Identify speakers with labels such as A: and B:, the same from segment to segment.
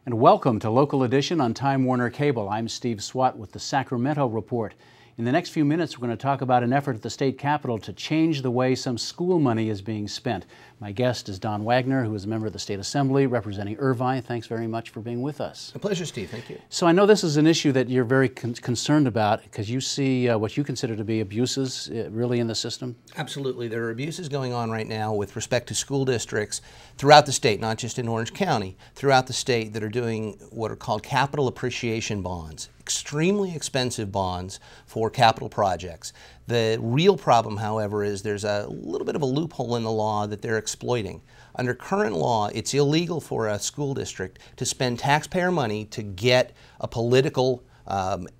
A: And welcome to Local Edition on Time Warner Cable. I'm Steve Swatt with the Sacramento Report. In the next few minutes, we're going to talk about an effort at the state capitol to change the way some school money is being spent. My guest is Don Wagner, who is a member of the State Assembly representing Irvine. Thanks very much for being with us.
B: A pleasure, Steve. Thank you.
A: So I know this is an issue that you're very concerned about because you see what you consider to be abuses really in the system.
B: Absolutely. There are abuses going on right now with respect to school districts throughout the state, not just in Orange County, throughout the state that are doing what are called capital appreciation bonds. Extremely expensive bonds for capital projects. The real problem, however, is there's a little bit of a loophole in the law that they're exploiting. Under current law, it's illegal for a school district to spend taxpayer money to get a political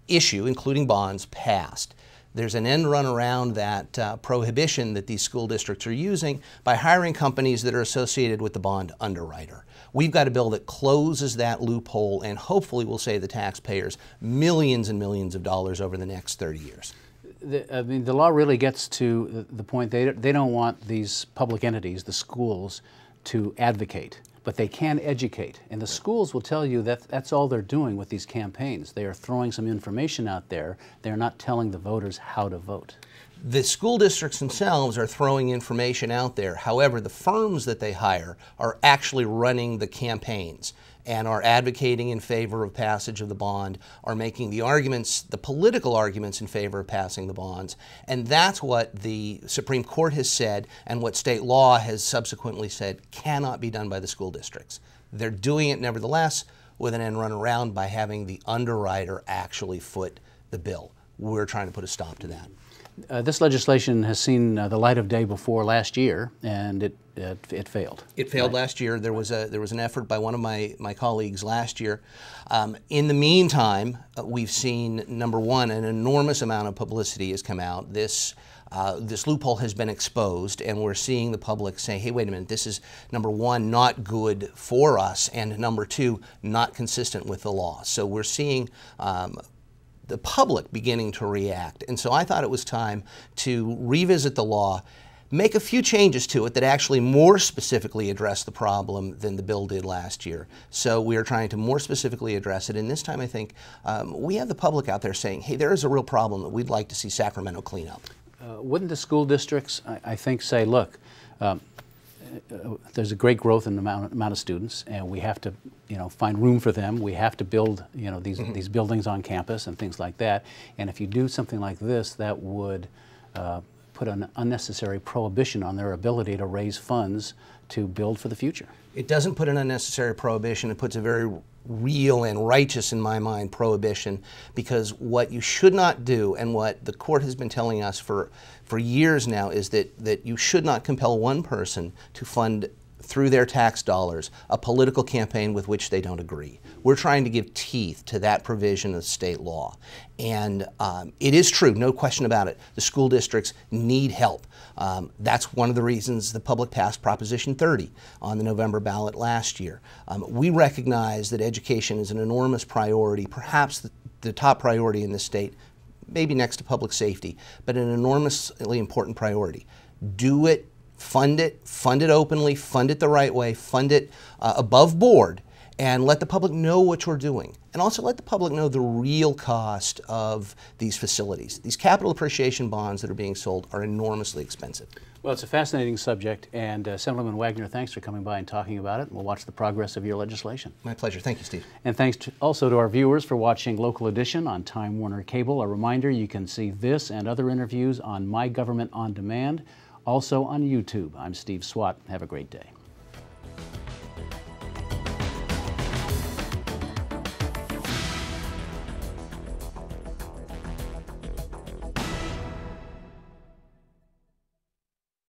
B: issue, including bonds, passed. There's an end run around that prohibition that these school districts are using by hiring companies that are associated with the bond underwriter. We've got a bill that closes that loophole and hopefully will save the taxpayers millions and millions of dollars over the next 30 years.
A: The law really gets to the point they don't want these public entities, the schools, to advocate, but they can educate. And the schools will tell you that that's all they're doing with these campaigns. They are throwing some information out there. They're not telling the voters how to vote.
B: The school districts themselves are throwing information out there. However, the firms that they hire are actually running the campaigns and are advocating in favor of passage of the bond, are making the arguments, the political arguments in favor of passing the bonds. And that's what the Supreme Court has said and what state law has subsequently said cannot be done by the school districts. They're doing it nevertheless with an end run around by having the underwriter actually foot the bill. We're trying to put a stop to that.
A: This legislation has seen the light of day before last year, and it failed.
B: It failed last year. There was an effort by one of my colleagues last year. In the meantime, we've seen, number one, an enormous amount of publicity has come out. This loophole has been exposed, and we're seeing the public say, hey, wait a minute, this is, number one, not good for us, and number two, not consistent with the law. So we're seeing the public beginning to react. And so I thought it was time to revisit the law, make a few changes to it that actually more specifically address the problem than the bill did last year. So we are trying to more specifically address it. And this time I think we have the public out there saying, hey, there is a real problem that we'd like to see Sacramento clean up.
A: Wouldn't the school districts, I think, say, look, there's a great growth in the amount of students, and we have to, find room for them. We have to build, these buildings on campus and things like that. And if you do something like this, that would put an unnecessary prohibition on their ability to raise funds to build for the future.
B: It doesn't put an unnecessary prohibition. It puts a very real and righteous, in my mind, prohibition, because what you should not do, and what the court has been telling us for years now, is that you should not compel one person to fund through their tax dollars a political campaign with which they don't agree. We're trying to give teeth to that provision of state law. And it is true, no question about it, the school districts need help. That's one of the reasons the public passed Proposition 30 on the November ballot last year. We recognize that education is an enormous priority, perhaps the top priority in the state, maybe next to public safety, but an enormously important priority. Do it, fund it openly, fund it the right way, fund it above board, and let the public know what you're doing. And also let the public know the real cost of these facilities. These capital appreciation bonds that are being sold are enormously expensive.
A: Well, it's a fascinating subject, and Assemblymember Wagner, thanks for coming by and talking about it. We'll watch the progress of your legislation.
B: My pleasure. Thank you, Steve.
A: And thanks also to our viewers for watching Local Edition on Time Warner Cable. A reminder, you can see this and other interviews on My Government on Demand, also on YouTube. I'm Steve Swatt. Have a great day.